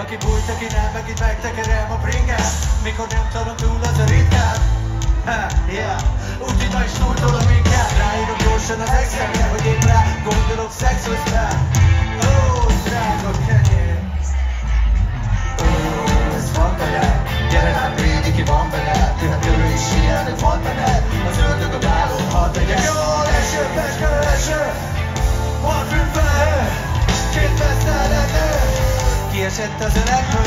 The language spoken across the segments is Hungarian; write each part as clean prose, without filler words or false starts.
Aki bújt, aki nem, megint megtekerem a bringát. Mikor nem tudom túl, az a ritkán. Yeah. Úgyhogy ma is túltolom inkább. Ráírok gyorsan az Excelre, hogy én rá gondolok szexuszra. Drága kenyér. Ez van veled. Gyere rám, védi ki van veled. Tűnhet ő is ilyen, hogy van veled. Az ördög a bálon, hadd legyek. Jól eső, peskő eső. Parfüm fel. Két beszélhető. Kiesett az ölegből.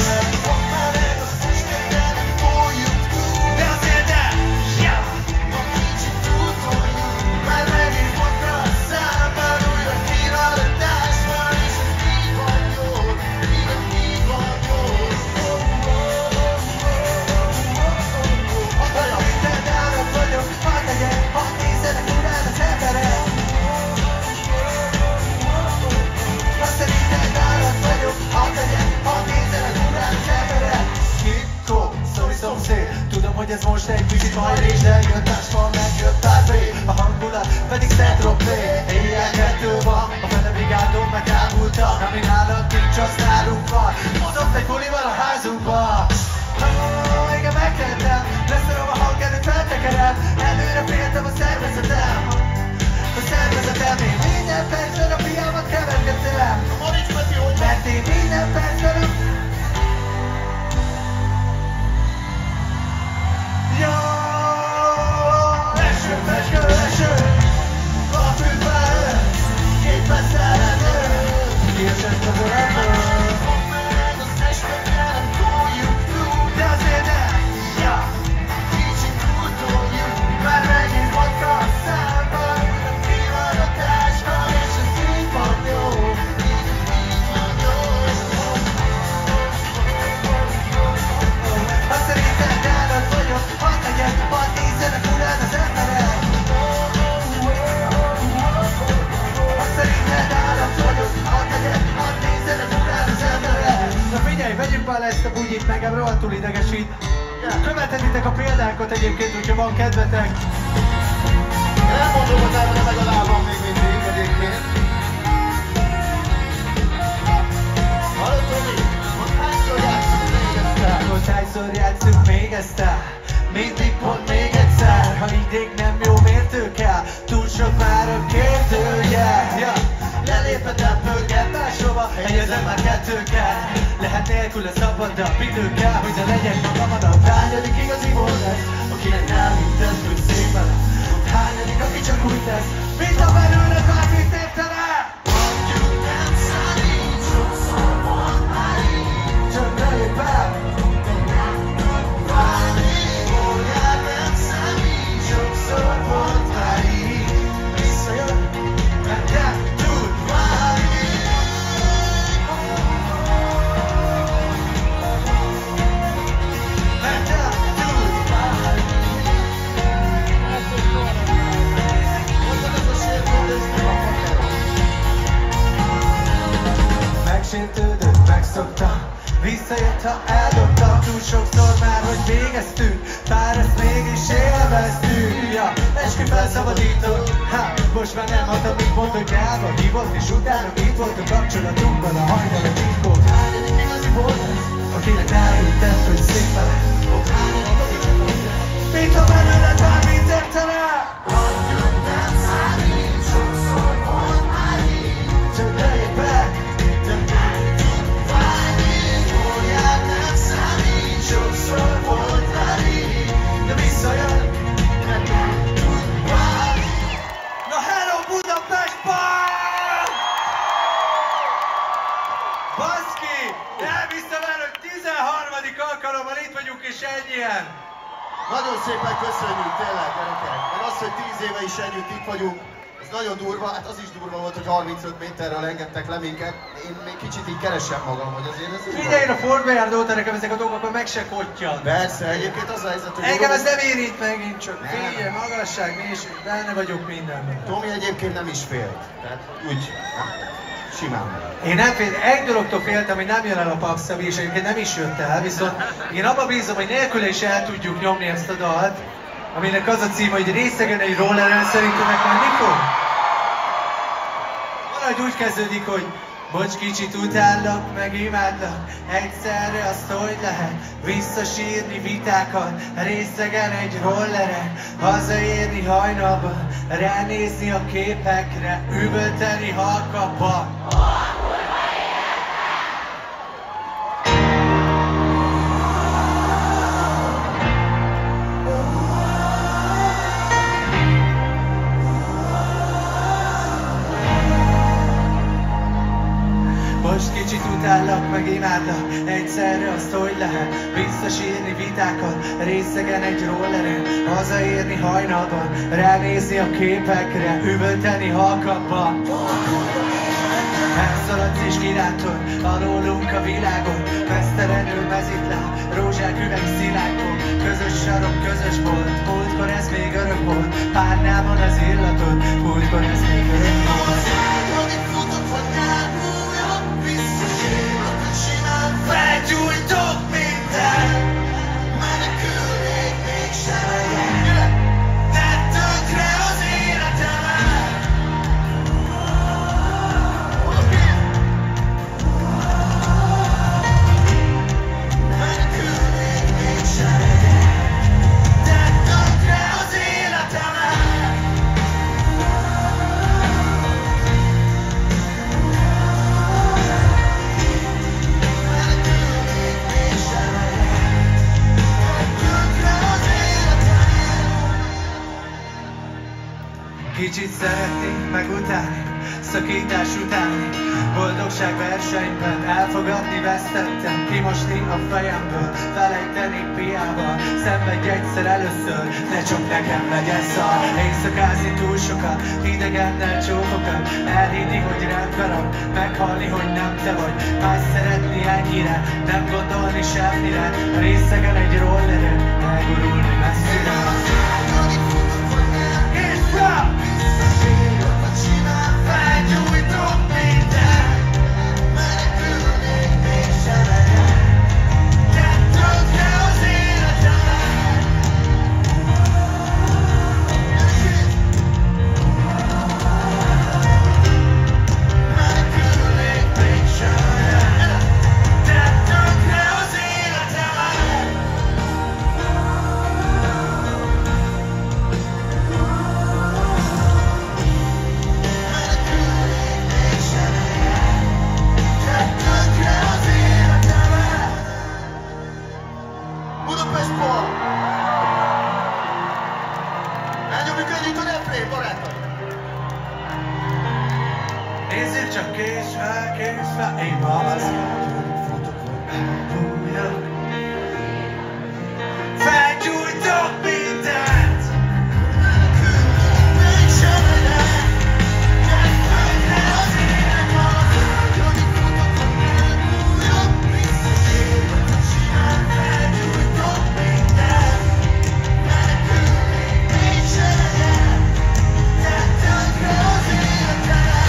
Fogd már meg az testeden, folyjuk túl. De azért el! Yeah! Ma kicsit túltoljuk. Már megint mondta a számban újra kivalatás van, és ez így van jól. Igen, így van jól. Olyan minden állat vagyok, hadd legyen, hadd nézzenek urán az emberek. Ha szerinted állat vagyok, hadd legyen, hadd nézzenek urán az emberek. Kikó, sorry szomszéd, tudom, hogy ez most egy kicsit hajrés, de jött táskal, megjött pár B. A hangulat pedig Saint-Tropez. Éjjel 2 van, a fele brigádon megámultak. Ami nálad nincs, az nálunk van. Mozott egy bulival a házunkba. Igen, megtettem, leszarom a hangerőt, feltekerem. Előre féltem a szervezetem. A szervezetem, én minden percben a fiamat kevergetem. Mert én minden percben a... Eső, peskő, eső. Parfüm fel. Két beszélhető. Kiesett az ölegből. Fogd meg az testeden, folyjuk túl. De azért nem. Kicsit túltoljuk. Már megint vodka a számban. Újra kivaratás van, és ez így van jó. Így van jó. Ha szerinted állat vagyok, hadd legyen, hadd nézzenek urán az emberek. Ha szerinted állat vagyok, hadd legyen, hadd nézzenek urán az emberek. Na figyelj, vegyük már ezt a bugyit, nekem rohadtul idegesít. Követhetitek a példánkat egyébként, hogyha van kedvetek. Én nem mondom, hogy erre legalább van még mindig egyébként. Hallod, Tomi? Most hányszor játszunk még ezt? Most hányszor játszunk még ezt? Mindig pont még egyszer. Ha idég nem jó mértő kell, túl sok már a kérdője. Leléphetem fölget máshova, helyezem már 2 kell. Lehet nélküle szabadabb idő kell, hogy ne legyek magamadat. Hányadik igazi volt ez, akinek nem hittesz, hogy szép vele. Hányadik, aki csak úgy tesz, mint a belőle bármit értene. Mondjuk nem számít, sokszor volt már így. Csak ne lép el, de nem tud válni. Mondják nem számít, sokszor volt már így. Visszajön, mert nem tud válni. Mert nem tud válni. Mondod, ez a sértődés nem a fakerom. Megsértődött, megszoktam. Visszajött, ha eldobtam. Túl sokszor már, hogy végeztünk. Pár ezt mégis élveztünk. Eskü felszabadított. Most már nem adtam, mit mond, hogy nyelva hívott. És utána itt volt a kapcsolatunkban a hajnal a titkot. Hányadik igazi volt ez, akinek nem hittesz, hogy szép vele. Mint ha belőled bármit értene. Mondjuk nem számít, sokszor volt már így. Csak ne lép be, de nem tud válni. Mondják nem számít, sokszor volt már így. De visszajön, mert nem tud válni. Na hello Budapest Park! Baszki! Elviszem el, hogy 13. alkalommal itt vagyunk és ennyien. Nagyon szépen köszönjük, tényleg, gyerekek. Meg az, hogy 10 éve is együtt itt vagyunk, ez nagyon durva. Hát az is durva volt, hogy 35 méterről engedtek le minket. Én még kicsit így keresem magam, hogy azért ez... Figyelj, a Fort Boyard óta nekem ezek a dolgok meg se kottyan. Persze, egyébként az a helyzet, hogy... Engem ez nem érint megint, csak figyelj, magasság, mélység, benne vagyok mindenben. Tomi egyébként nem is félt. Tehát úgy, simán. Én nem egy dologtól féltem, hogy nem jön el a Papszabi, és egyébként nem is jött el, viszont én abba bízom, hogy nélküle is el tudjuk nyomni ezt a dalt, aminek az a címe, hogy részegen egy rolleren, szerintetek majd mikor? Valahogy úgy kezdődik, hogy Bocs, kicsit utállak, meg imádlak, egyszerre azt hogy lehet visszasírni vitákat, részegen egy rolleren, hazaérni hajnalban, ránézni a képekre, üvölteni halkabban. Most kicsit utállak, meg imádlak, egyszerre azt hogy lehet visszasírni vitákat, részegen egy rolleren, hazaérni hajnalban, ránézni a képekre, üvölteni halkabban. Elszaladsz és kirántod alólunk a világon, mesztelenül mezitlen, rózsák üvegszilánkon, közös sarok, közös bolt, múltkor ez még örök volt, párnában az illatod, múltkor ez még örök volt. Felgyújtok minden, menekülnék mégsem legyen, tedd tönkre az életemet. Menekülnék mégsem legyen, tedd tönkre az életemet. Kicsit szeretni, meg utálni, szakítás utáni, boldogság versenyben, elfogadni vesztettem, kimosni a fejemből, felejteni piával, szenvedj egyszer először, ne csak nekem legyen szar. Éjszakázni túl sokat, idegennel csókokat, elhinni, hogy rendben van, meghalni, hogy nem te vagy, más szeretni ennyire, nem gondolni semmire, részegen egy rolleren, elgurulni messzire. Felgyújtok mindent, menekülnék mégsem legyen, tedd tönkre az életemet. Menekülnék mégsem legyen, tedd tönkre az életemet. Budapestból! Elnyomjuk együtt a refrén, barátaim! Nézzük csak késve, én malaszkodom, futok, hogy elbújjak. Felgyújtok mindent! Menekülnék mégsem legyen, tedd tönkre az életemet. Futok, hogy elbújjak, visszasírok a simán, felgyújtok mindent. Menekülnék mégsem legyen, tedd tönkre az életemet.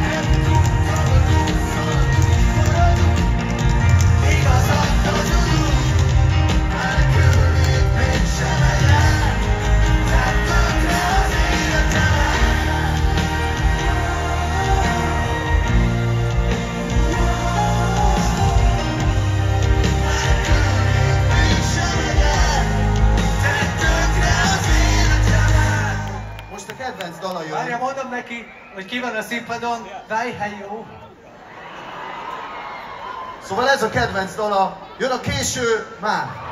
Nem tudtam a maradunk, igazat tudunk. Menekülnék mégsem legyen, tedd tönkre az életemet. Most a kedvenc dala jön. Várja, mondom neki, hogy ki van a színpadon. Vájhelyó. Szóval ez a kedvenc dala, jön a késő már.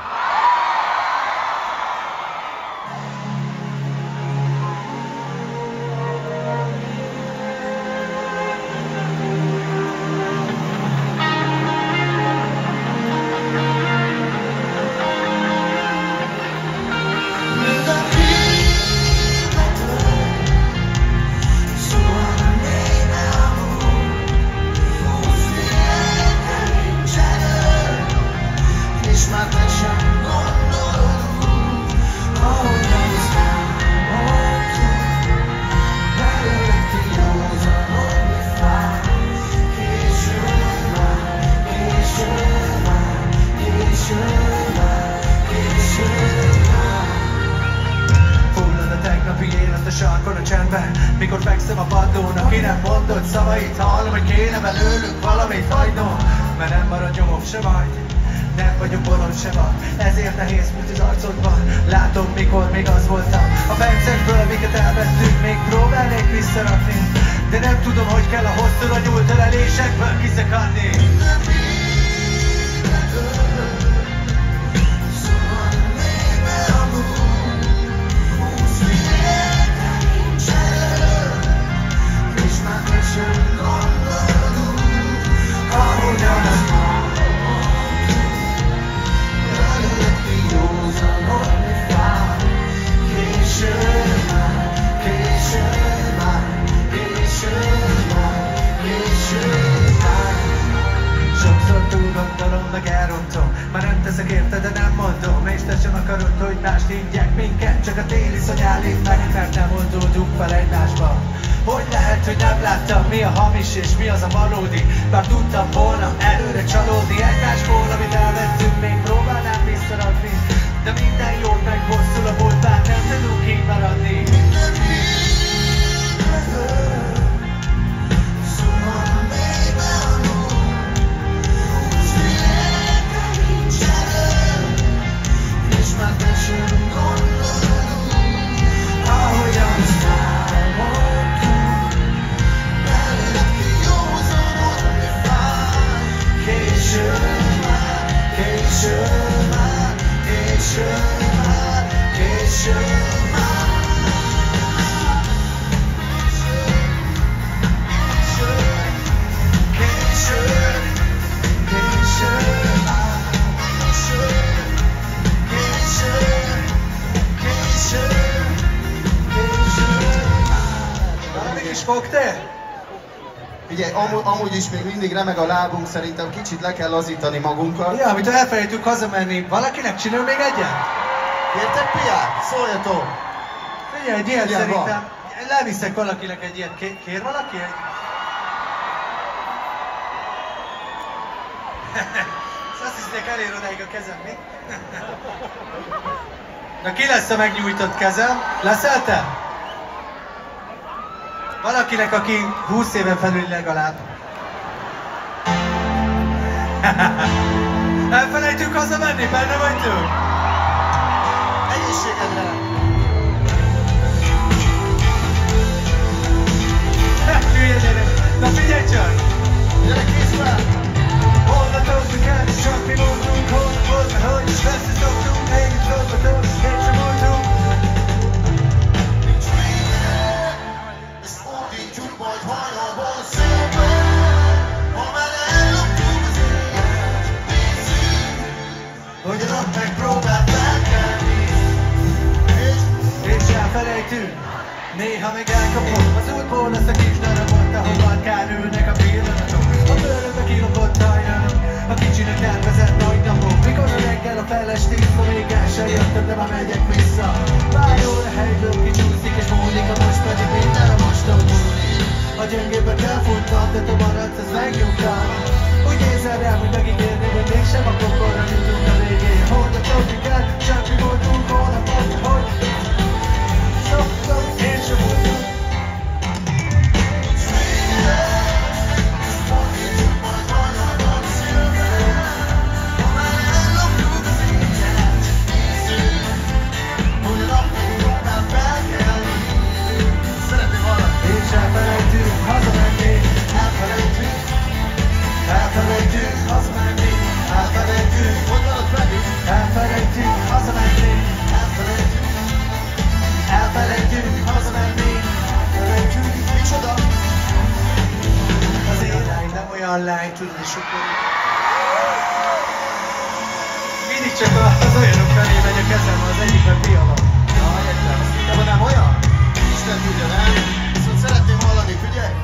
Sarkon a csendben, mikor fekszem a padlón, aki nem mondott szavait, hallom, hogy kéne belőlük valamit hagynom, mert nem marad nyomom se majd. Nem vagyok bolond se van, ezért nehéz, mint az arcodban. Látom, mikor még az voltam. A percekből, miket elvettünk, még próbálnék visszarakni. De nem tudom, hogy kell a hosszúra nyúlt ölelésekből kiszakadni. Meg elrontom, már nem teszek érte, de nem mondom. És te sem akarod, hogy mást hívják minket, csak a téli szony állít meg, mert nem oldódunk fel egymásba. Hogy lehet, hogy nem láttam, mi a hamis és mi az a valódi? Bár tudtam volna előre csalódni egymásból, amit elvettünk, még próbálnám visszarakni. De minden jót megbosszul a múlt, bár nem tudunk így maradni. Fogtál? Figyelj, amúgy is még mindig remeg a lábunk, szerintem kicsit le kell lazítani magunkat. Ja, amit elfelejtünk hazamenni, valakinek csinál még egyet? Kértek piát? Szóljatok! Figyelj, egy ilyet ilyen szerintem. van. Leviszek valakinek egy ilyet. Kér valaki egy? Azt hisznek elér odáig a kezem, mi? Na ki lesz a megnyújtott kezem? Leszel te? Valakinek, aki 20 éven felül legalább. Elfelejtünk hazamenni, benne vagytok? Egészségedre! Hülye gyerek! Na figyelj csak! Gyere készbe! Holna töltünk el, és csak mi mondtunk, holna volt, mert hogy is összeszoktunk, mégis dolgotok, és sem mondtunk. Majd hajnalban szépen, ha már elloptuk az élet, nézzük, hogy ott megpróbált felkelni. És elfelejtünk, néha még elkapom az útból ezt a kis darabot, ahova kárülnek a pillanatok. A bőrömbe kilopott hajnalok, a kicsinek elvezett nagy napok. Mikor a reggel a feles tiszta, még el sem jöttem, de már megyek vissza. Bárjól a helyből kicsúszik és múlik, a most pedig minden a moston múlik. A gyengébben elfuttam, de te maradsz, ez megnyugtam. Úgy nézel rám, hogy megígérni, hogy mégsem a pokolra jutunk a végén. Holna toljuk el, csak mi voltunk, holnap azt, hogy szoktam, én sem voltunk. Lány, tudod, és akkor mindig csak az olyanok felé megy a kezem, az egyikben pia van. Ja, értem, azt hittem, hogy nem olyan? Isten tudja, nem? Viszont szeretném hallani, figyelj!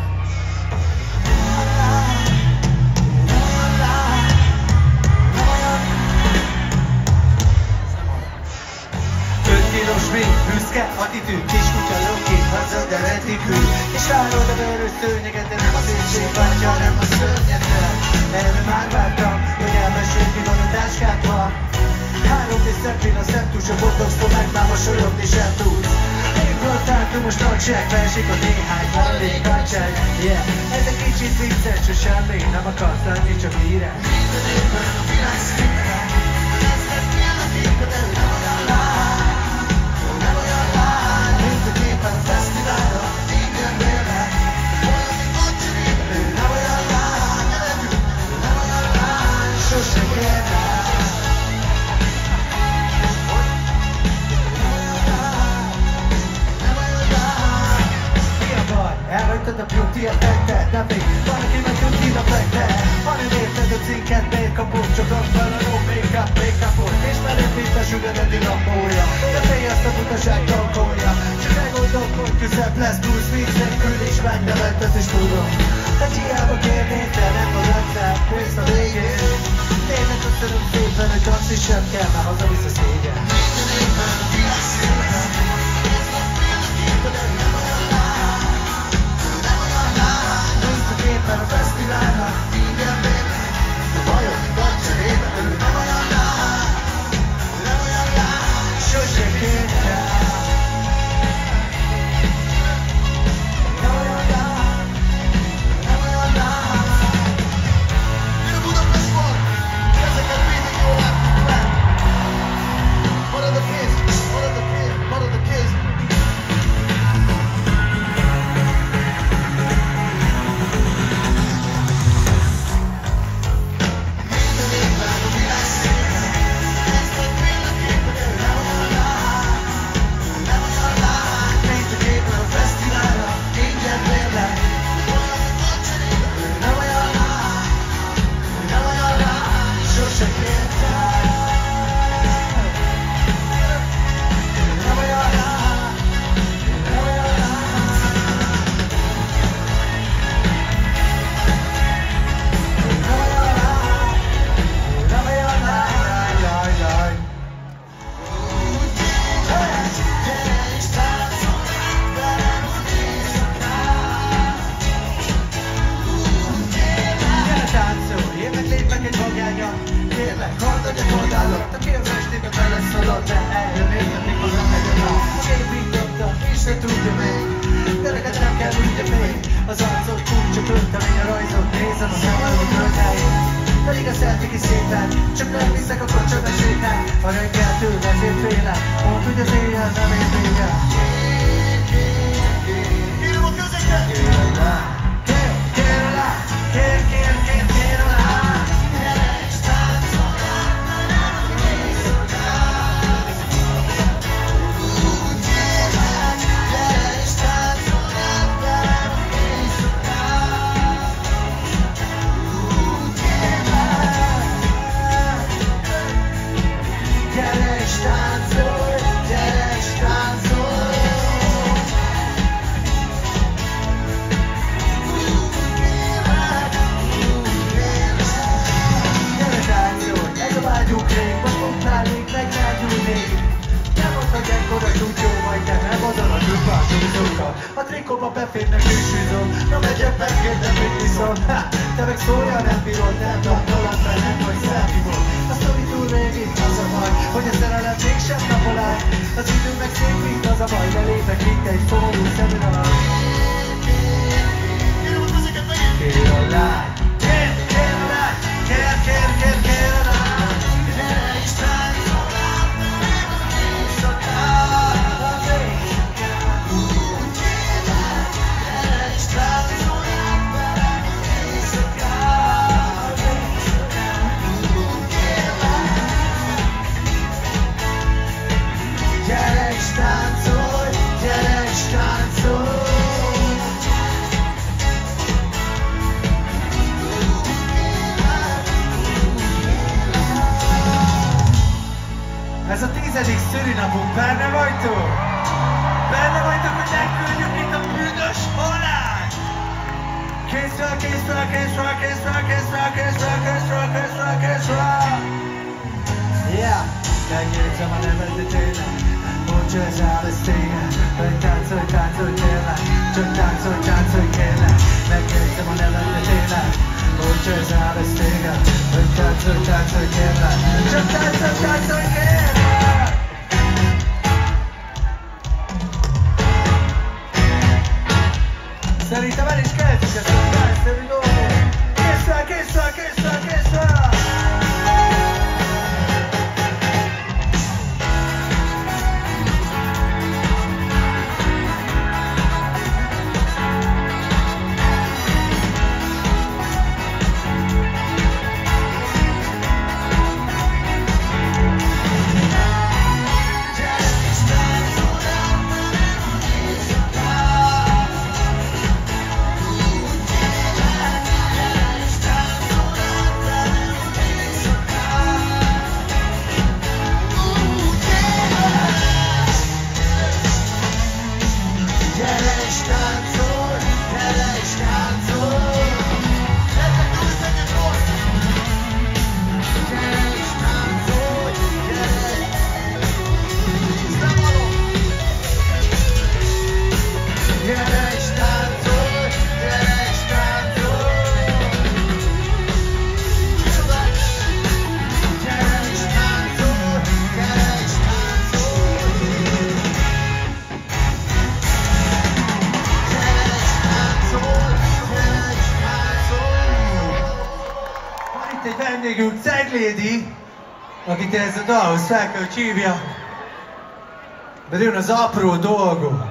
5 kilós még büszke attitűd, kiskutya lókét hazad, de retikül. És várod a bőrös szőnyeget, de nem a szépség vágya, hanem a szörnyetek. Erre már vártam, hogy elmeséld, mi van a táskádban. 3 és szempén a szemtus, a botoxtól meg már mosolyogni sem tudsz. Én Gondoltátok most a check, versik a néhány vendég a check. Yeah, ez egy kicsit vicces, hogy semmi nem akarsz lenni, csak híres. Minden évben a világ szépen, ez lett pillanatékben, de nem olyan lány, nem olyan lány. Mint a képen a fesztiválra, minden bérnek, valami ott cserében, nem olyan lány, nem olyan lány, sose kérne. Elhagytad a beauty effektet, de még van, aki meg tud hidafektet. Ha nem érted a cinket, miért kapott csak rakban a no make-upot. Ismered, mint a sugar daddy lambója, de félj azt a butaság tankolja. Csak megoldok, hogy közebb lesz plusz vicc nélkül is megnevettet és tudom. Hát hiába kérnéd, de nem maradtál, mész a végén. Tényleg köszönöm szépen, hogy azt is sem kell, már hazavisz a szégyen. Minden évben a világ szépen, ez a pillanatékben, de nem olyan lány. Éppen a fesztiválra, ingyen bérnek, de bajok van cserében, ő nem olyan lány, sose kérne. Nem olyan lány. Jön a Budapest van, ezeket mindig jól látjuk le. Marad a kéz, marad a kéz, marad a kéz. Az arcot kulcsot öltem, én a rajzot nézem, a szemelőt ölteim. Pedig a szelfik is szépen, csak nem viszek, akkor csak a sétán. A reggeltől ezért félek, mondd, hogy az éjjel nem ér vége. Írom a közéket! Kér alá, kér alá, kér alá. Gyere és táncolj át, mert nem az éjszakát. Úgy kérlek, gyere és táncolj át, mert nem az éjszakát. Úgy kérlek, gyere és táncolj, gyere és táncolj. Vágyunk rég, most mondtál még megrágyulnék. Nem mondtad ekkora tudjó vagy, de nem adod a gyújtásúzókat. A trikóba beférnek ősűzom, na megyek megkérdem, mit viszont. Te meg szólja, nem bírod, nem tartalak fel, nem vagy szelfibot. A sztori túl régi, az a baj, hogy a szerelem mégsem napol át. Az idő meg szép, mint az a baj, de lépek itt egy forró szemű alatt. Kér alá, kér alá, kér alá. Ez a 10. szülinapunk, benne vagytok? Benne vagytok, hogy elküldjük itt a bűnös halált? Készről, készről, készről, készről, készről, készről, készről, készről, készről! Yeah! Megjegyzem a nevet, de tényleg, mondd, hogy ez áll, ez tényleg. Hogy táncolj, táncolj, kérlek, csak táncolj, táncolj, kérlek. Megjegyzem a nevet, de tényleg, mondd, hogy ez áll, ez tényleg. Hogy táncolj, táncolj, kérlek, csak táncolj, táncolj, kérlek. Szerintem el is keltük ezt a felszerű dolgot. Készre, készre, készre, készre! Egy vendégünk, Ceglédi, akit ez a dalhoz fel kell, hogy hívja. De jön az apró dolgok.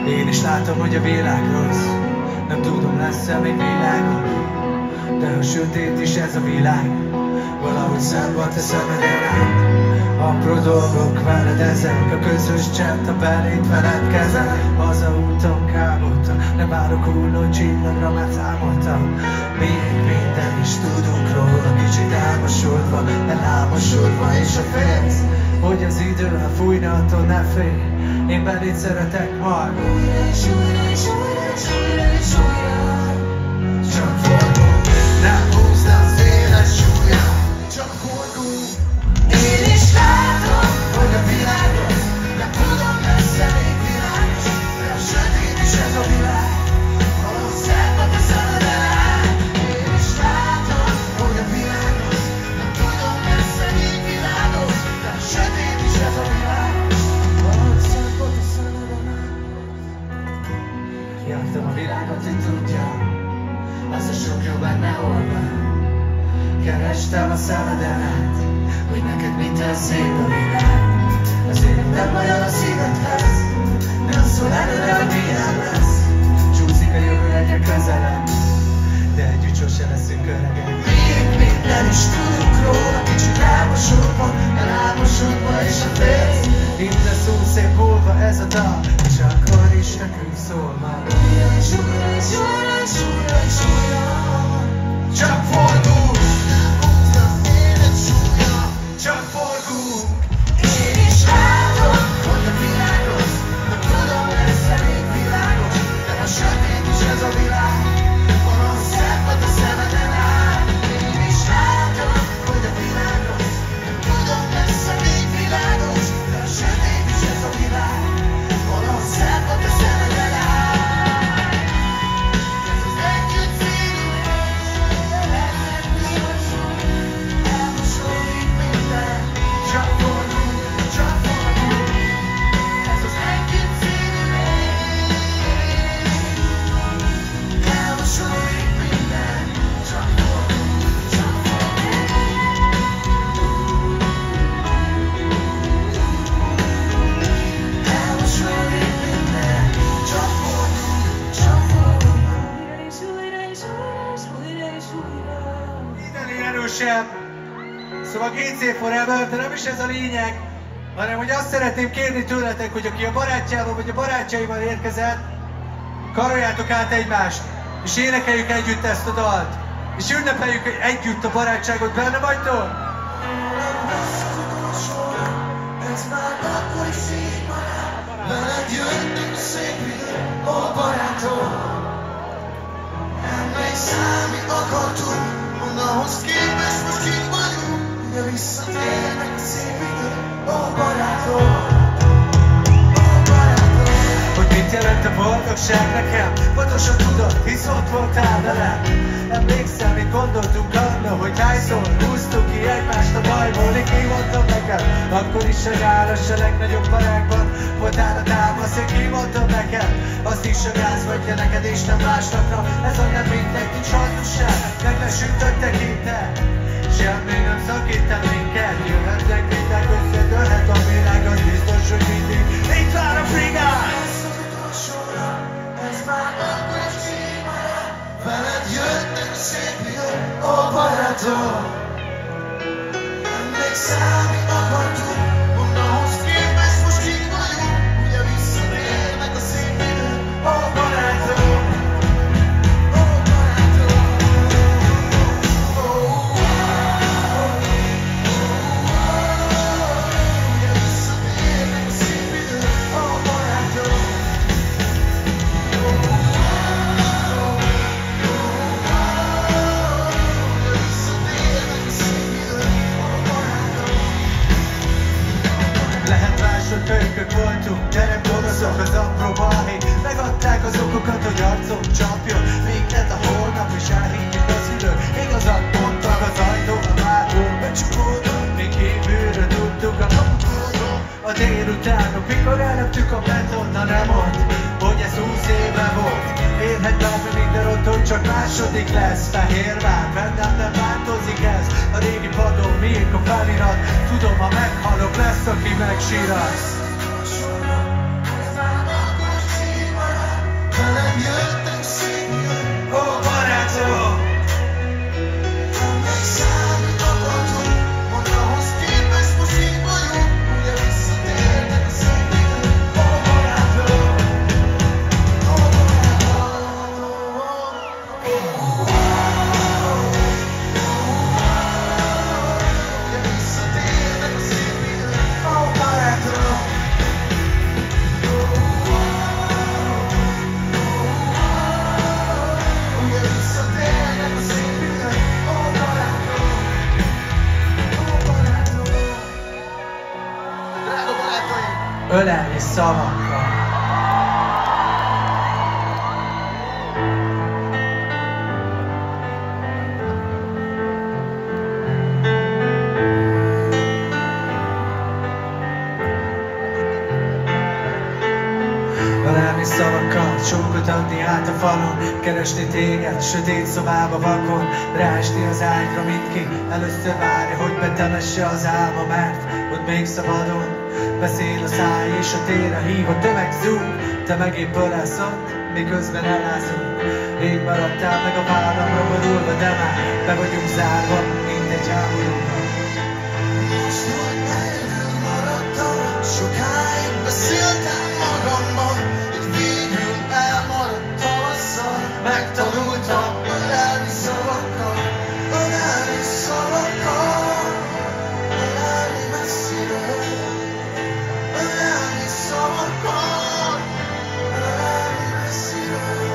Én is látom, hogy a világ rossz. Nem tudom, lesz-e még világos, de ha sötét is ez a világ, valahogy számba teszem el. Apró dolgok veled ezek, a közös csend, a belét veled kezel. Hazaúton kábultam, nem várok hulló csillagra, mert álmodtam. Még minden is tudunk róla, kicsit álmosodva, elámosodva, és a félsz, hogy az idő elfújna, attól ne félj. Én beléd szeretek majd. Újra és újra és újra és újra és újra. Csak forgunk, nem húzd a széles súlya. Csak forgunk. Én is látom, hogy a világot nem tudom, messze még világos, de a sötét is ez a világ. Valahogy szárvat a szemeden áll. Én is látom, hogy a világot nem tudom, messze még világos, de a sötét is ez a világ. Jártam a világot, hogy tudja, az a sok jó benne hol van. Kerestem a szemeden át, hogy neked minden szép a világ. Az élet nem olyan a szívedhez, nem szól előre, hogy milyen lesz. Csúszik a jövő egyre közelebb, de együtt sose leszünk öregek. Még minden is tudunk róla, kicsit álmosodva, elámosodva és a félsz. Minden szó szép múlva ez a dal, és akkor is nekünk szól már. Újra és újra és újra és újra és újra. Csak forgunk, nem húzd az élet súlya. Csak forgunk. Én is látom, hogy a világot nem tudom, lesz-e még világos, de a sötét is ez a világ. Valahogy szárvat a szemeden áll. Én is látom, hogy a világot nem tudom, lesz-e még világos, de a sötét is ez a világ. Valahogy szárvat a szemeden áll. Szóval GC Forever, de nem is ez a lényeg, hanem hogy azt szeretném kérni tőletek, hogy aki a barátjával vagy a barátjaival érkezett, karoljátok át egymást, és énekeljük együtt ezt a dalt, és ünnepeljük együtt a barátságot. Benne vagytok? Ez már akkori szép barát, veled jöttünk szép idő, ó barátom. Emlékszel, mit akartunk, mondd ahhoz képest, most kik vagyunk. De visszatérnek a szép idő, ó barátom, ó barátom. volt a boldogság nekem, pontosan tudod, hisz ott voltál velem. Emlékszem, mit gondoltunk annak, hogy hányszor húztuk ki egymást a bajból. Én kimondtam neked, akkor is a gálas a legnagyobb barákban voltál a támasz. Én kimondtam neked, azt is a gáz vagyja neked és nem másnapra. Ez olyan mindegy, nincs hazugság, meg lesütött tekintet. Semmi nem szakít el minket, jöhetnek viták, összedőlhet a világ, az biztos, hogy mindig itt vár a frigát. Ez már akkor is címara, veled jöttek a szép idők, ó barátom. Emlékszel, mit akartunk, mondd ahhoz képest most kik vagyunk, ugye visszatérnek a szép idők, ó barátom. Kölykök voltunk, de nem gonoszok az apró balhé. Megadták az okokat, hogy arcom csapjon minket a holnap, és elhívjuk az ülők. Igazat mondtak az ajtó, a várról becsukódott. Mi kívülről tudtuk a napokról. A délutánok, mikor elleptük a betont, na nem mondd, hogy ez 20 éve volt. Érhet bármi minden ott, hogy csak második lesz. Fehérvár, bennem nem változik ez. A régi padon, miénk a felirat. Tudom, ha meghalok, lesz, aki megsírat. Velem jöttek szép, ó barátom. Emlékszel, mit akartunk, mondd ahhoz képest most így vagyunk, ugye visszatérnek a szép idők, ó barátom. Ó ugye visszatérnek a szép idők, ó barátom. Ölelni szavakkal. Ölelni szavakkal, csókot adni át a falon, keresni téged, sötét szobába vakon, ráesni az ágyra mindki, először várja, hogy betemesse az álma, mert ott még szabadon beszél a száj és a térre hív a tömeg zúg. Te megépp ölelsz ott, miközben elázunk. Így maradtál meg a vállamra borulva, de már be vagyunk zárva, mint egy háborúban. Most, hogy egyedül maradtam, sokáig beszéltem magamban, hogy végül elmaradt tavasszal. Megtanultam ölelni szavakkal, ölelni szavakkal, ölelni messziről. Ölelni szavakkal, ölelni messziről.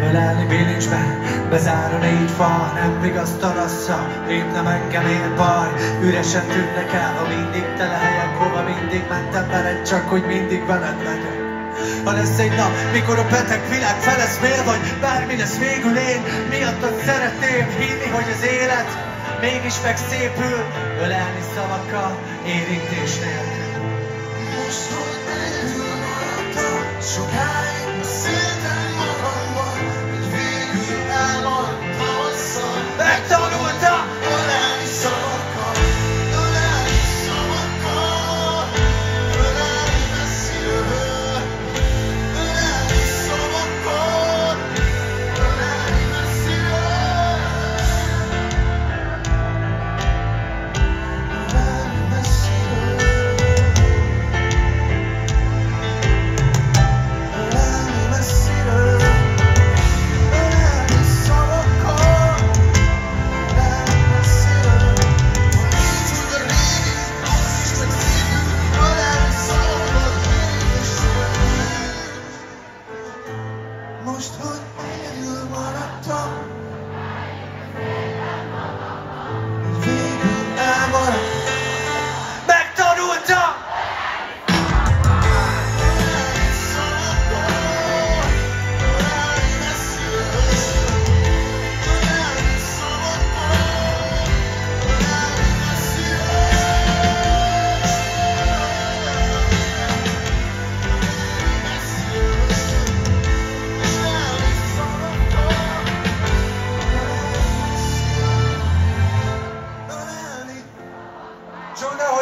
Ölelni bilincsben, bezár a 4 fal, nem vigasztalassza, épp nem engem ér baj. Üresen tűnnek el, ha mindig tele helyek, hova mindig mentem veled, csak hogy mindig veled legyek. Ha lesz egy nap, mikor a beteg világ feleszmél, vagy bármi lesz végül én, miattad szeretném hinni, hogy az élet mégis megszépül, ölelni szavakkal, érintés nélkül. Most, hogy egyedül maradtam, sokáig beszéltem magamban, hogy végül elmaradt tavasszal. Megtanultam ölelni szavakkal, ölelni szavakkal, ölelni messziről.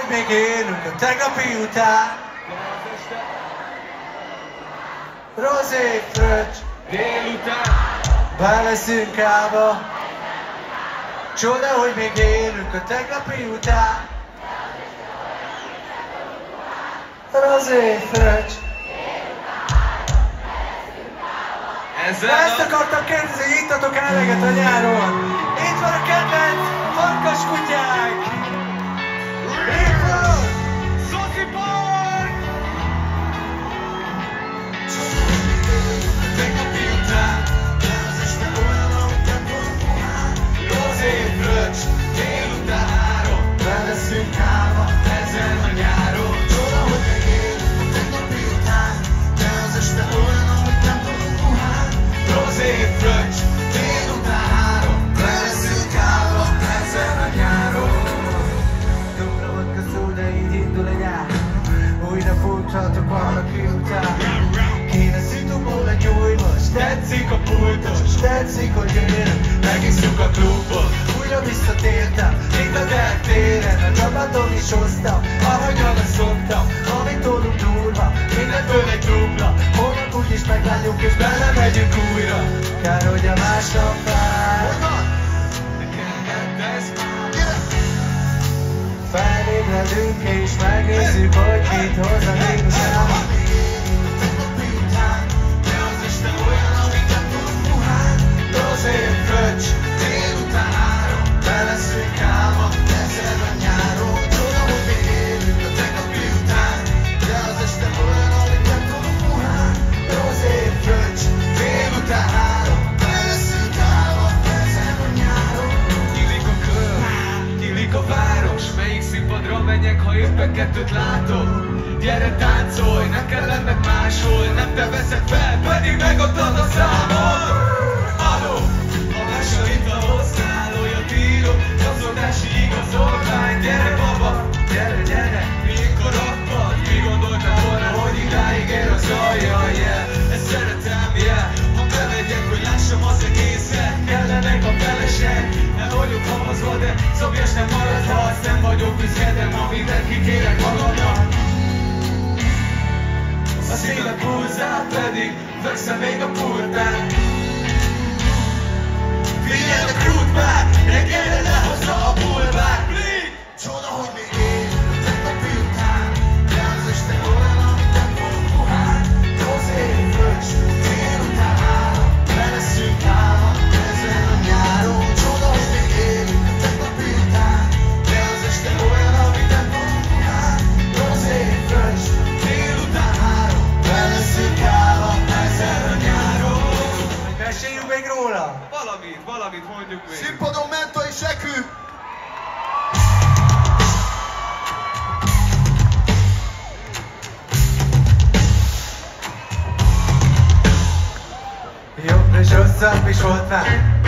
hogy még élünk a tegnapi után. Rozé, fröccs, délután beleszünk állva. Csoda, hogy még élünk a tegnapi után. Rozé, fröccs. Ezt akartam kérdezni, hogy ittatok eleget a nyáron. Itt van a kedvenc farkas kutyánk. Itt van Szoci Park! tegnapi után, de az este olyan, amit nem volt pohán. Rozé, fröccs, délután 3, be leszünk állva ezen a nyáron. Csoda, hogy még élünk a tegnapi után, de az este olyan, amit nem volt pohán. Rozé, fröccs, délután 3, be leszünk állva ezen a nyáron. Dobra vodka szó, de így indul a nyár. Újra futhatok valaki után. Kéne szitomból egy új most. Tetszik a pultos, tetszik, hogy élünk. Megisszuk a klubot, újra visszatértem. Itt a Deák téren, a csapatom is hoztam. Ahogyan azt szoktam, amit tólunk durva. Mindenből egy dupla, holnap úgyis meglátjuk és belemegyünk újra. Kár, hogy a másnap vár. Felébredünk és megnézzük, hogy mit hoz a délután. Rozé, fröccs, délután 3, be leszünk állva ezen a nyáron. Csoda, hogy még élünk a tegnapi után, de az este olyan, amit nem tudunk puhán. Rozé, fröccs, délután 3, be leszünk állva ezen a nyáron. Nyílik a kör, nyílik a város. Melyik színpadra menjek, ha éppen kettőt látok? Gyere táncolj, nem kell lenned máshol. Nem te veszed fel, pedig megadtad a számot. Aló, a mese itt a hozzál, olyat írok, gazdagási igazolvány. Gyere baba, gyere, gyere, mikor akad? Mi gondoltad volna, hogy idáig ér az aljaj, yeah. Ezt szeretem, yeah. Ha bemegyek, hogy lássam az egészet, kellenek a felesek. Nem vagyok hamazva, de szobjas nem marad, ha azt nem vagyok büszke, de ma mindent kikérek magamnak. A szívem pulzál pedig, fekszem még a pultán. Figyeld a krút már, reggelre lehozza a bulvár. Csoda, hogy még élünk a tegnapi után, de az este olyan, amit nem volt pohán. Rozé, fröccs, délután 3, be leszünk állva ezen a nyáron. Csoda, hogy még élünk a tegnapi után, de az este olyan, amit nem volt pohán. Rozé, fröccs, délután 3, be leszünk állva ezen a nyáron. Meséljünk még róla! Valamit mondjuk még. Színpadon Menta és Ekü. Jobb és rosszabb is volt már,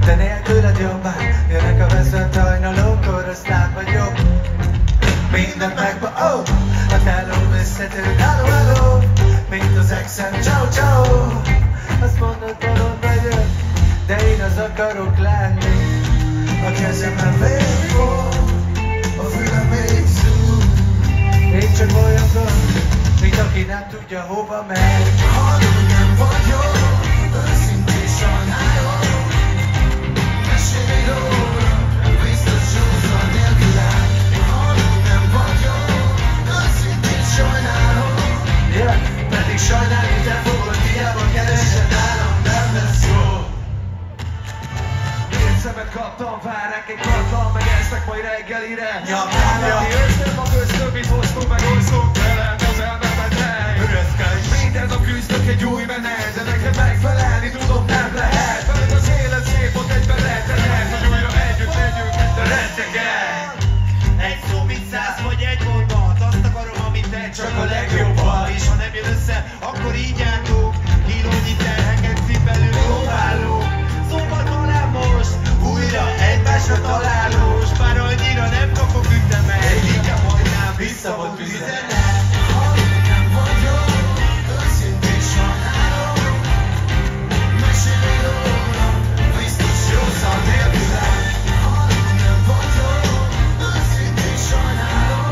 de nélküled jobbá. Jönnek a veszett hajnalok, oroszlán vagyok. Mindent megva, oh! A telóm összetűnt, hello, hello! Mint az exem, ciao, ciao! Azt mondod, valód vagyok, de én az akarok lenni. A kezemben végig, a fülem még szúr. Én csak olyan gond, mint aki nem tudja hova megy. Hallom, nem vagyok, őszintén sajnálom. Mesélj róla, biztos józza nélkülem. Hallom, nem vagyok, őszintén sajnálom. Yeah, pedig sajnálni te fogod, hiába keresed állam, nem lesz jó. Szemet kaptam, várnánk egy karddal, meg esznek majd reggelire. Nyomjámja. Aki összön a köztöbbit hoztunk, meg osztunk velem az elmemet hely. Üreszkedj. Minden nap küzdök egy új menet, de neked megfelelni tudom, nem lehet. Veled az élet szép, ott egyben lehetetlen, hogy újra együtt legyünk, mint a retteget. Egy szó, mint 100 vagy egy mondat. Azt akarom, amit te, csak a legjobban. És ha nem jön össze, akkor így jártunk. Kilónyi terheket cipelő jóvállók. Szóval talán most újra egymásra találós. Bár annyira nem kapok ütemet, inkább hagynám vissza volt üzenet. Hallom, nem vagyok, őszintén sajnálom. Mesélj róla, biztos józan nélkülem. Hallom, nem vagyok, őszintén sajnálom.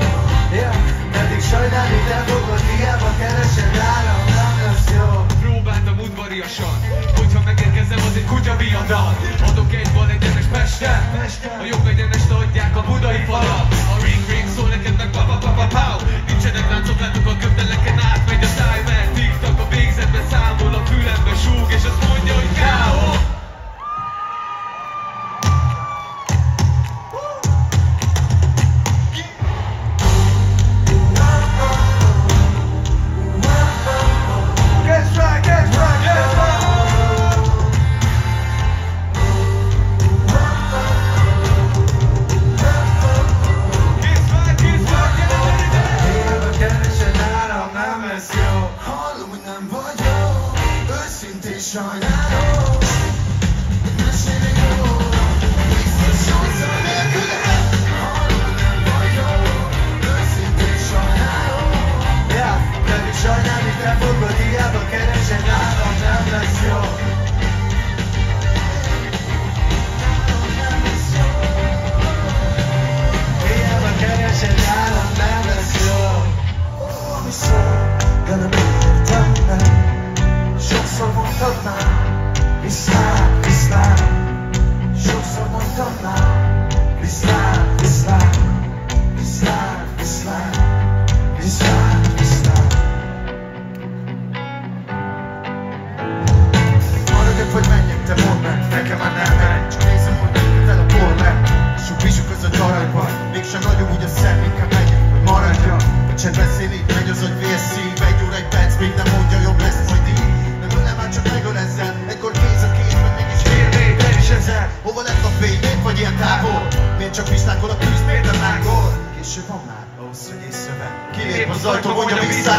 pistákon a tűz minden lángol. Később van már ahhoz, hogy észrevedd. Kilép az ajtó, mondja vissza.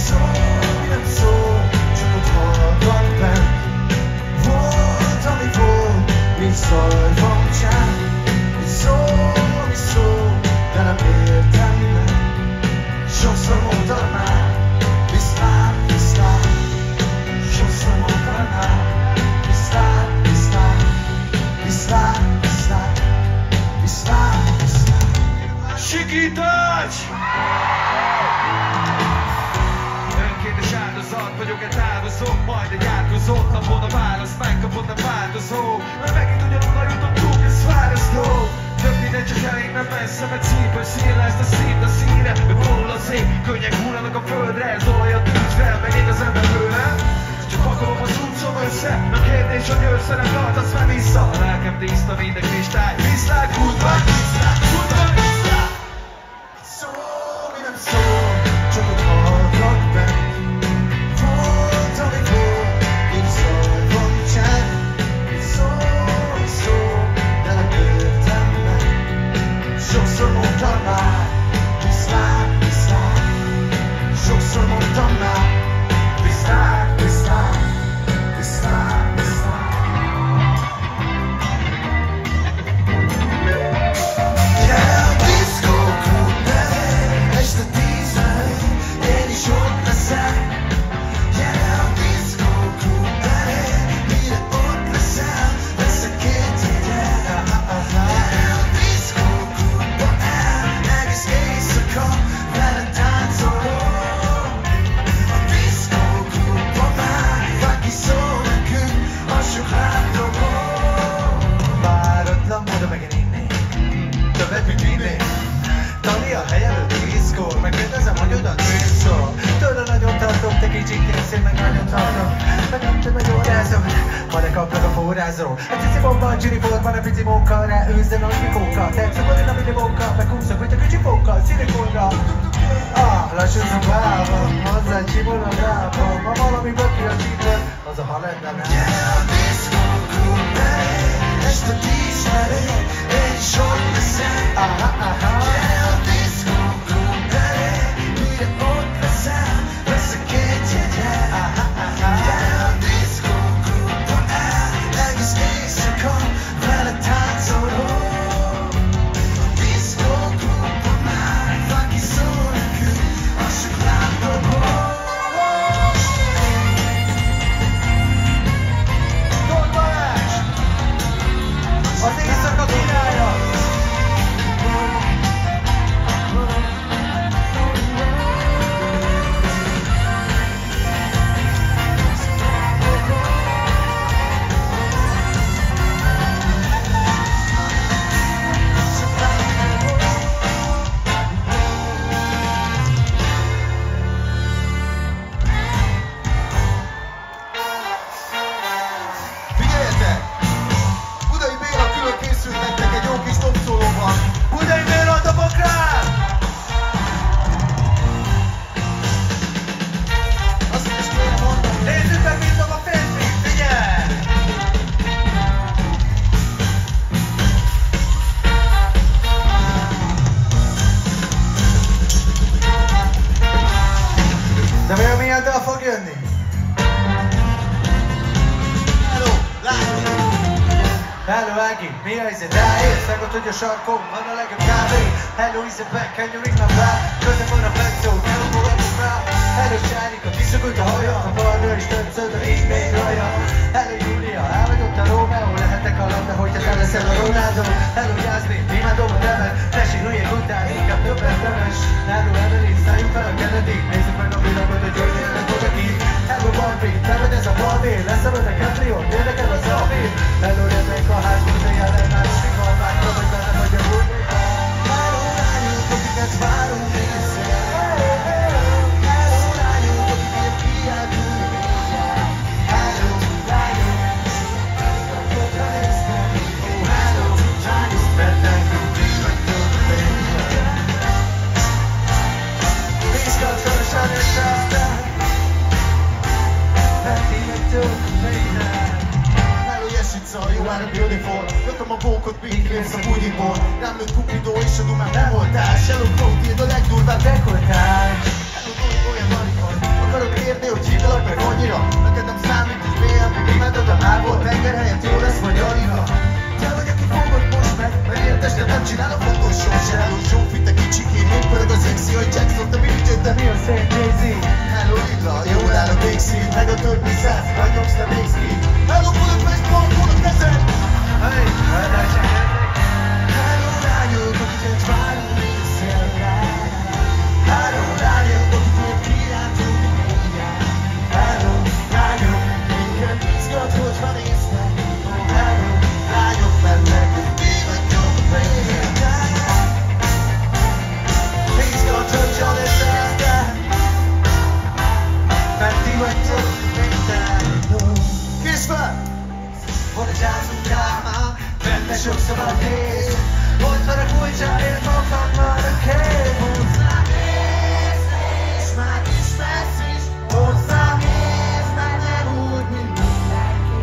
Szó, nem szó, csak ott hallgat bent. Volt, ami volt, mint szajvan csend. Mi szó, de nem értem meg. Sokszor mondtad már, viszlát. Sokszor mondtad már, viszlát. Sikítás! Önkéntes áldozat vagyok, egy távozom, majd egy átkozott napon a választ megkapod, nem változó. Mert megint ugyanonnan jutottunk, ez fárasztó. Több mindegy, csak elég nem messze, mert szívből színleszt a szín a színe. Mert vonul a szék, könnyek hullanak a földre, ez olaj a tűzre, meg ég az ember bőle. Csak pakolom a cuccom össze, a kérdés, hogy össze nem tartasz már vissza. A lelkem tiszta, minden kristály, viszlát, kurva, viszlát. Szó, mi nem szó, csak ott hallgat bent. Volt, ami volt, mint szajvan csend. Szó, de nem értem meg. Sokszor mondtam már, viszlát. Sokszor mondtam már, viszlát. Egy cici bomba, Gini volt, van egy pici móka, rá őzzen a mikóka. Tetszük a dinamidi móka, megúszok, mint a kicsi póka, szilikonra. Lassan szobába, hozzá csimol a rába. Ma valami böki a csípet, az a halenda rá. Gyere a diszkó klubbe, este 10 felé, én is ott leszek. Gyere a diszkó klubbe, mire ott leszel, veszek két jegyet. Gyere a diszkó klubba, egész éjszaka, vele táncolok. Diszkó klubba már, valaki szól nekünk, az csak látogat. Tóth Balázs! Az éjszaka királya! Figyeljetek! Budai Béla külön készült nektek egy jó kis dobszólóval. Budai Béla, dobok rá! Azt is kéne mondani. Nézzük meg, mint a férfi, figyelj! De vajon milyen dal fog jönni? Hello, látom! Hello Ági, mi a helyzet? Ráérsz, meg ott, hogy a sarkon van a legjobb kávé. Hello Isabel, can you ring my bell? Közben van a fexó, ne ugogatok rá. Hello Sárika, kiszökült a haja, a balra is többször, így még raja. Hello Júlia, elmegyott a Rómeó, lehetek a labda, hogyha te leszel a Ronaldo. Hello Jászmin, imádom a nevet, tesi hülyék után, inkább többet neves. Hello Evelyn, szálljunk fel a Kennedy, nézzük meg a világot, hogy győzjenek odaki. Hello Barbie, te vagy ez a Barbie, leszel a Caprion, érdekel az Alvin. Hello Rebecca, házunk, de jelen már a sikalmákra, vagy benne vagy a Rubika. Hello lányok, akiket várunk vissza. Hello lányok, akiket kiáltunk. Hello lányok, akikra néztek. Oh, hello lányok, mert nekünk mi vagytok végre. Vizsgált fel a sárnyasságtál, mert ti vagytok végre. előtt Cupido és a dumán nem voltál. Shallow Profil, a legdurvább dekoltál. Eludolj olyan amikor akarok érni, hogy hívlak meg annyira. Neked nem számít, hogy milyen, még imádod a márból. Tenger helyett jó lesz vagy Alina. Te vagy, aki fogod most meg, mert értes, de nem csinálok fotósról. Shallow Zsófi, te kicsikén, még pörög az XC, hogy Jackson, te mit jöttem? Mi a szép Jay-Z? Hello Lidla, jól áll a végszín, meg a többi száz, ragyogsz te végszki. Hello Budapest, parkol a kezed! Hey, Hello lányok, akiket várunk még a szellel. Hello lányok, akiket kirántunk mindjárt. Hello lányok, minket izgat, hogyha néztek. Hello lányok, mennek, hogy mi vagyunk a végén. Izgat, hogyha néztek. Mert ti vagytok minden. Készve! Van egy házunk rámán, benne sok szabad néz. Ott van a kulcsáért, magad már a kép. Hozzám nézz, és már ismersz is. Hozzám nézz, meg nem úgy, mint mindenki.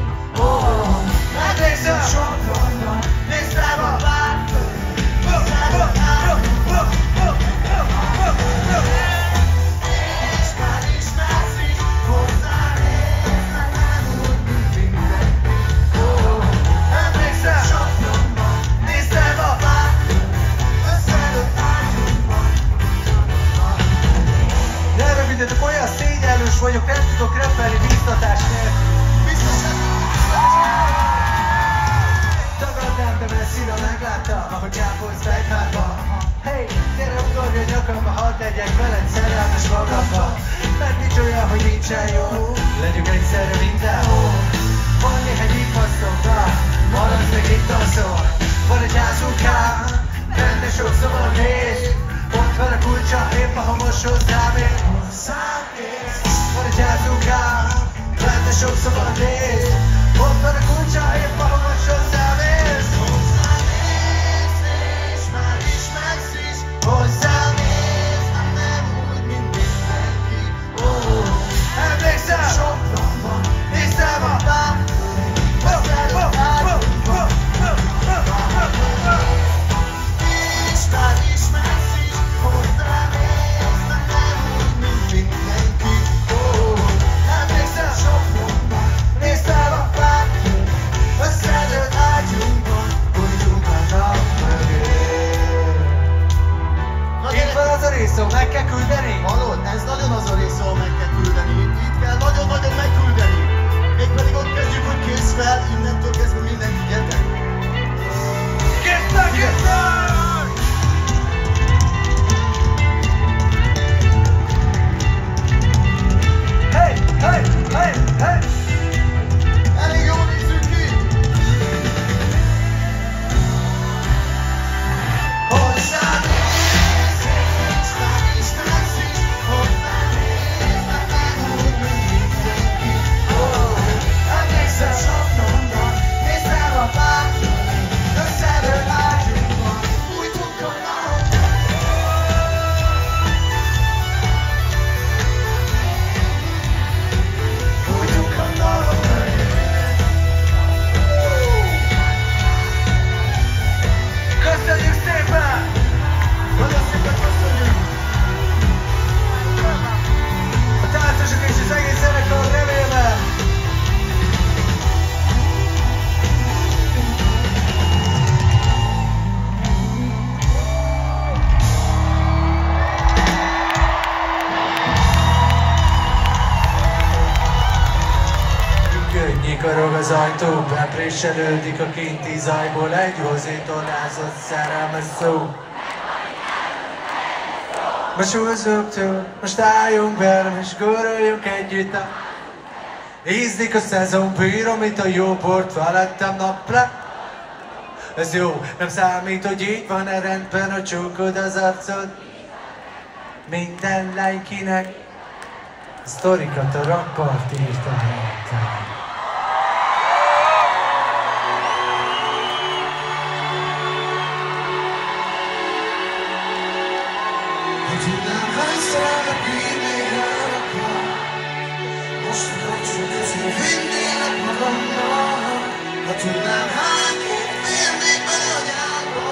Megnézem sok vannak, nézd rám a vártól. Hozzám a vártól. És már ismersz is. Hozzám nézz, meg nem úgy, mint mindenki. Emlékszem sok vannak, nézd rám a vártól. Összedött ágyunkban. ne rövidítek, olyan szégyenlős vagyok, nem tudok rappelni biztatás nélkül. Tagadnám, de messzire megláttam, ahogy ápolsz fejhárba. Hey, gyere ugorj a nyakamba, hadd legyek veled szerelmes magamba. Mert nincs olyan, hogy nincsen jó, legyünk egyszerre mindenhol. Van néhány ifaszom, na, maradj meg itt alszol. Van egy házukám, benne sok szabad néz. Ott van a kulcsa, épp a homos hozzám ér. Van egy házukám, benne sok szabad néz. Ott van a kulcsa, épp a homos hozzám ér. Hozzám nézz, és már ismersz is. Hozzám nézz, nem úgy, mint mindenki. Emlékszem! Sok van, Nézd rám a összedött ágyunkban. És már ismersz is. Hozzám nézz, nem úgy, mint mindenki. Emlékszem! Sok van, Nézd rám a összedött ágyunkban. Bújjunk a nap mögé. Itt van az a rész, ahol meg kell küldeni. Hallod? Ez nagyon az a rész, ahol meg kell küldeni. Itt kell nagyon-nagyon megküldeni. Mégpedig ott kezdjük, hogy kész fel, innentől kezdve mindenki gyertek. Get Hey, hey, hey, hey! Elég jól nézzük ki! Hozzám nézz, és már ismersz is. Hozzám nézz, meg nem úgy, mint mindenki. Emlékszem sok mondat, nézd rám a pártól. Összedött ágyunkban, bújtunk a nap. Bújtunk a nap mögé. Köszönjük szépen! Nagyon szépen köszönjük! A táncosok és az egész zenekar nevében! Könnyű karog az ajtó, bepréselődik a kinti zajból egy hozétornázott szerelmes szó. Most húzzuk túl, most álljunk be, és góroljunk együtt a... Ízlik a szezon, bírom itt a jó bort, felettem napra. Ez jó, nem számít, hogy így van-e rendben a csókod az arcod. Minden lánykinek sztorikat a rakpart írta nektek. Tudnám, hányszor repülnék el akar. Most a kapcsolat ezért vinnélek magammal. Ha tudnám, hány kép férnék bele a nyálba.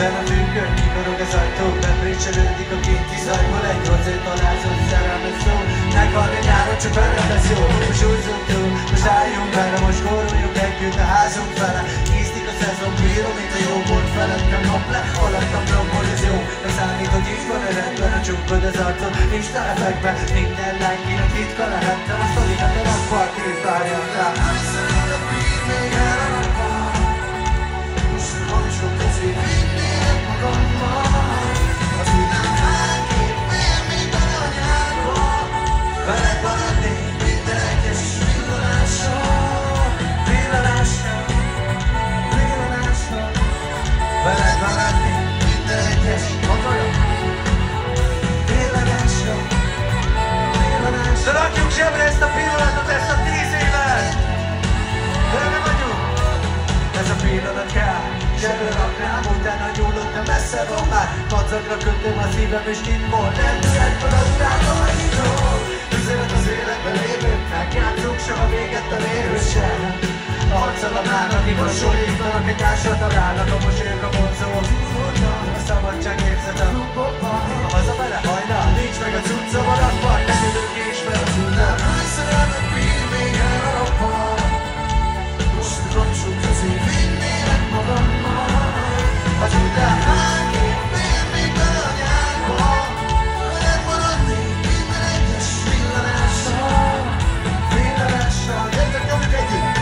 Éppen a függön, kikorog az ajtó, bebrécselődik a kinti zajból. Egy hozzét alázott szerelmes szó, meghalni nyáron csak veled lesz jó. Most húzzunk túl, most álljunk bele, most góruljunk együtt a házunk fele. Ízdik a szezon, bírom, mint a jó bort felettem nap le. Alattam blokkol, ez jó, de számít, hogy így van a rendben, a csukkod az arcod. Nincs telepekbe, minden lánykinek ritka lehettem. A szolidat a rakpartit várjam rá. Szerelmet bír még el a rakpart. Most van sok közé, vinnélek magammal. Az után hányképp ér még bele a nyárba. Veled maradni minden egyes villanással. Villanással, villanással. Veled maradni minden egyes villanással, villanással. De rakjuk zsebre ezt a pillanatot, ezt a 10 évet! Benne vagyunk! Ez a pillanat kell, zsebre raknám, utána nyúlok, de messze van már. Macagra kötöm a szívem és titkból, nem szedből a utána megítól. Üzenet az életben lévőknek, játszunk soha véget a lérősen. Harcol a mának, mikor sorítanak, egy társra találnak, a mosolyok a vonzók. A szabadság érzete, a hazafele hajnal, nincs meg a cucca, maradva, nem ülök ki ismer az utat. Hány szerelmet bír még el a rakpart? Most a kapcsok közé vinnélek magammal. Az után hányképp ér még bele a nyárba. Veled maradnék minden egyes villanással. Villanással, gyertek nyomjuk együtt!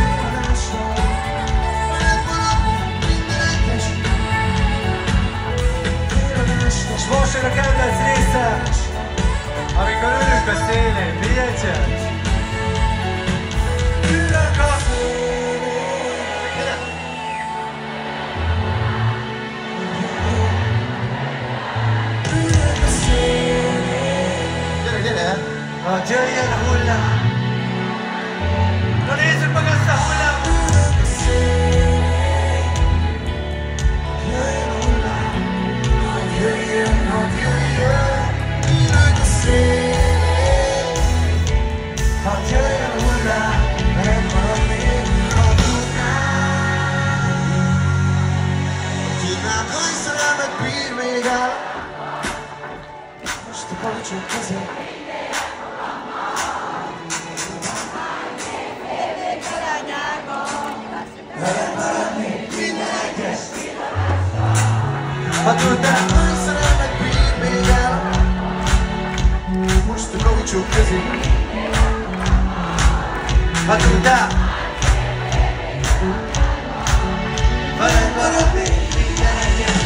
És most jön a kedvenc része, amikor ülünk a szélén, figyelj! Ülök a szélén! Ülök a szélén! Gyere, gyere! Hát jöjjön a hullám! Na nézzük meg azt a hullám! Ülök a szélén! Jöjjön a hullám! Jöjjön, hadd jöjjön! Ülök a szélén! Hadd jöjjön a hullám! Veled maradnék, ha tudnám! Tudnám, hogy szerelmet bír még el. Most a kapcsok közé. Veled maradnék minden egyes. Ha tudnám, hogy szerelmet bír még el. Most a kavicsok közé. Ha tudnám, veled maradnék minden egyes.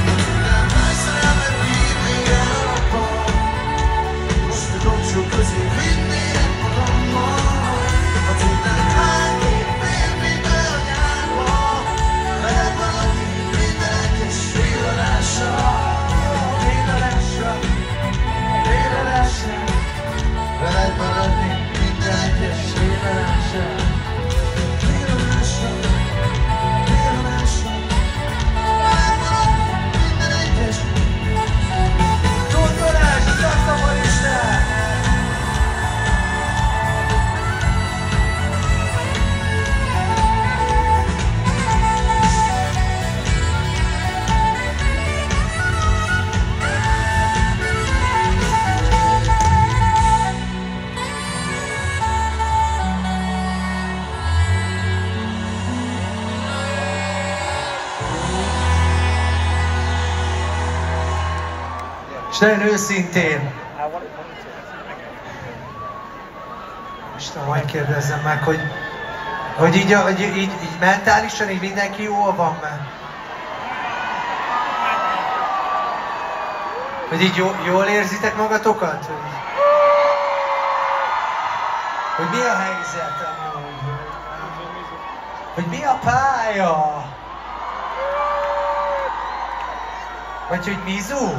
Tudnám, hogy szerelmet bír még el a rakpart. Most a kavicsok közé vinnélek magammal. Ha tudnám, hányképp ér még bele a nyárba. Veled maradnék minden egyes villanással. Villanással, villanással. Veled maradnék minden egyes villanással. Villanással, villanással. Veled maradnék minden egyes. Tóth Balázs, a szakszafonista! És nagyon őszintén, Isten, majd kérdezzem meg, hogy így mentálisan így mindenki jól van meg. Hogy így jól érzitek magatokat? Hogy mi a helyzet amúgy? Hogy mi a pálya? Vagy hogy Mizu?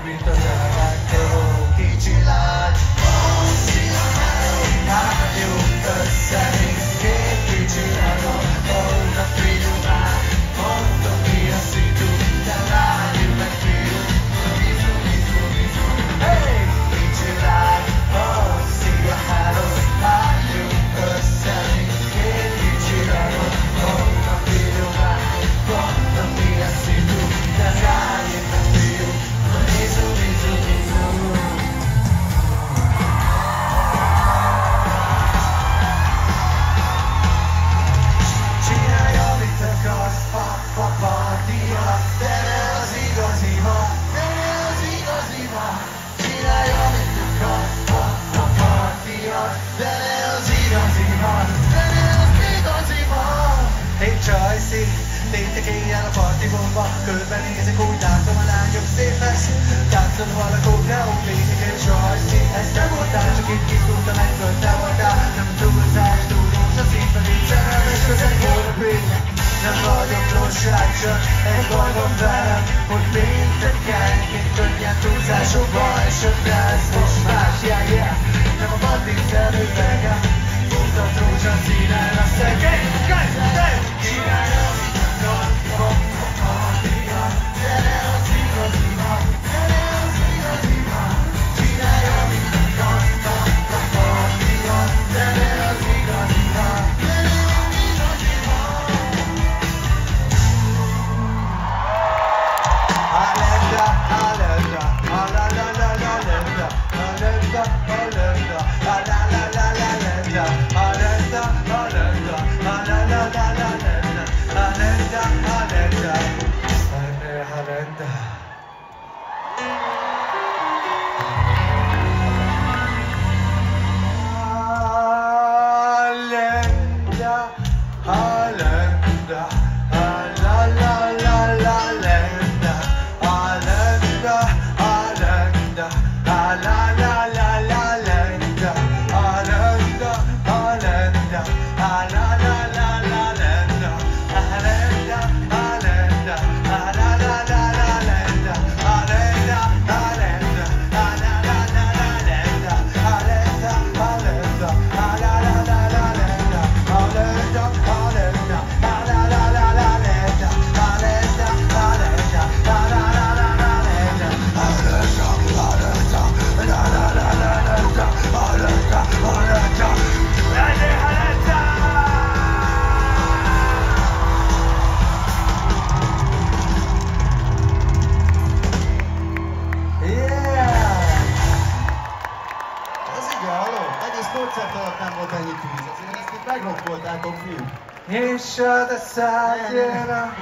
mint az elevántó. Kicsi lány, álljunk össze, mint két kicsi lányok. Oda fiú már, mondom mi a szitu, de lányunk meg fiú. Hey! Kicsi lány, szia három, álljunk össze, mint két kicsi lányok. Oda fiú már, mondom mi a szitu, de lányunk meg fiú. Mizu, mizu, mizu. Csinálj, amit akarsz, partiat, de ne az igazimat, de ne az igazimat. Csinálj, amit akarsz, partiat, de ne az igazimat, de ne az igazimat. Hey Csajci, létek éjjel a partibomba, körbenézek, úgy látom a lányok szépek. Táncoló alakok, neonfények és Csajci, ez te voltál, csak itt kiszúrtam egyből, te voltál. Nem túlzás, túlós, a színfelé szerelmes közeg holnapények. Nem vagyok losság, csak egy baj van velem, hogy péntekenként könnyen túlzásokba esettre ez most más, yeah, yeah. Nem a bandit üvegem, mutat rózsaszínen a szegény. Csinálj, amit akarsz, partiat, de ne az igazimat, de ne az igazimat. Csinálj, amit akarsz, partiat, de ne az igazimat, de ne az igazimat. Alenda, alenda, alalala, alenda, alenda, alenda, alalala, alenda, alenda, alenda, alalala, alenda, alenda, alenda, alenda. Alenda, alenda, alalala, alenda, alenda, alenda, alalala, alenda, alenda, alenda, alalala, alenda, alenda, alenda, alalala, alenda, alenda, alenda, alalala, alenda, alenda, alenda, alalala, alenda, alenda, alenda, alalala, alenda, alenda, alenda, alalala, alenda, Egész koncert alatt nem volt ennyi tűz, azért ezt itt megrokkoltátok, fiúk. És a szájéra.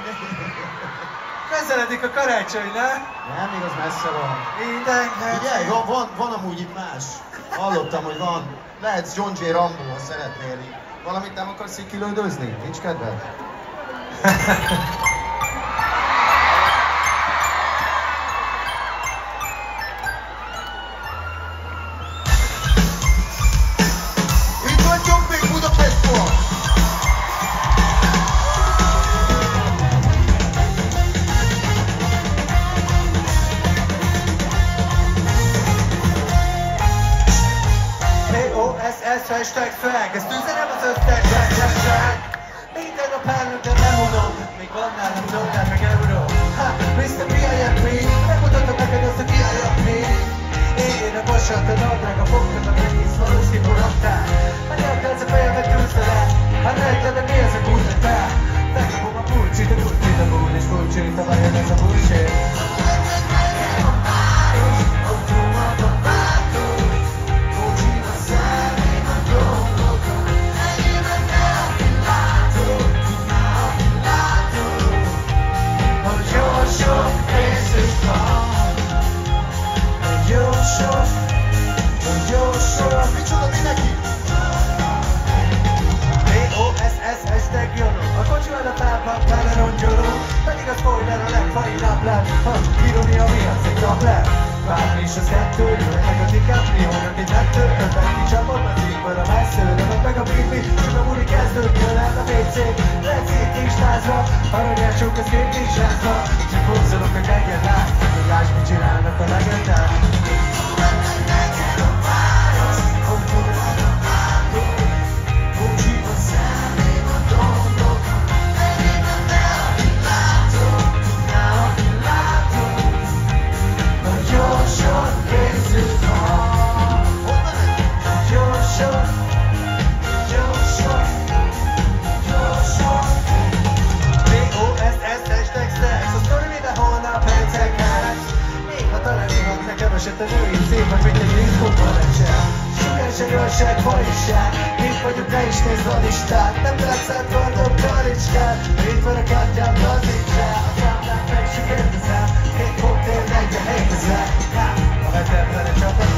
Közeledik a karácsony, nem? Nem, még az messze van. Mindenki. Figyelj, van amúgy itt más. Hallottam, hogy van. Lehetsz John J. Rambo, ha szeretnél. Valamit nem akarsz így kilődözni? Nincs kedved? Itt vagyunk még Budapestból! POSS hashtag fag, ezt üzenem az összes hashtag. Minden nap előtt, de nem unom, még van nálam dollár meg euró. Ha, Mr. PIMP, megmutatom neked azt a PIMP. Én a vasat, a nadrág, a fogtad, a egész valós kiforogtál. Megjelkelsz a fejemet túlsz vele, hát neked, de mi ez a kurvetál? Megkapom a pulcsit, a kurcsit, a búl és pulcsit, a vajon ez a bullshit. Micsoda mindenki? POSS hashtag YOLO. A kocsi adatában bele rongyoló, pedig a spoiler a legfajnabb lett. Ironia miatt egy tablet. Bármi is az kettő, jöhet meg a DiCaprio-nak egy nettő. Ötben kicsapom az égből a messző, de meg a bírmi, csak a buli kezdők, jön el a WC. Let's eat százra, aranyások az két kis rázva. Csak húzolok meg enged át, hogy lásd, mit csinálnak a legendák. Keveset a női szép vagy, mint egy diszkópalecsen. Sugárságosság, hajság, itt vagyok, ne is nézd a listát. Nem látszát, vardok karicskát, itt van a kártyám, lazíts rá. A számlát meg sikertezem, két koktél, egy a helyezem. A vetemben egy csapat.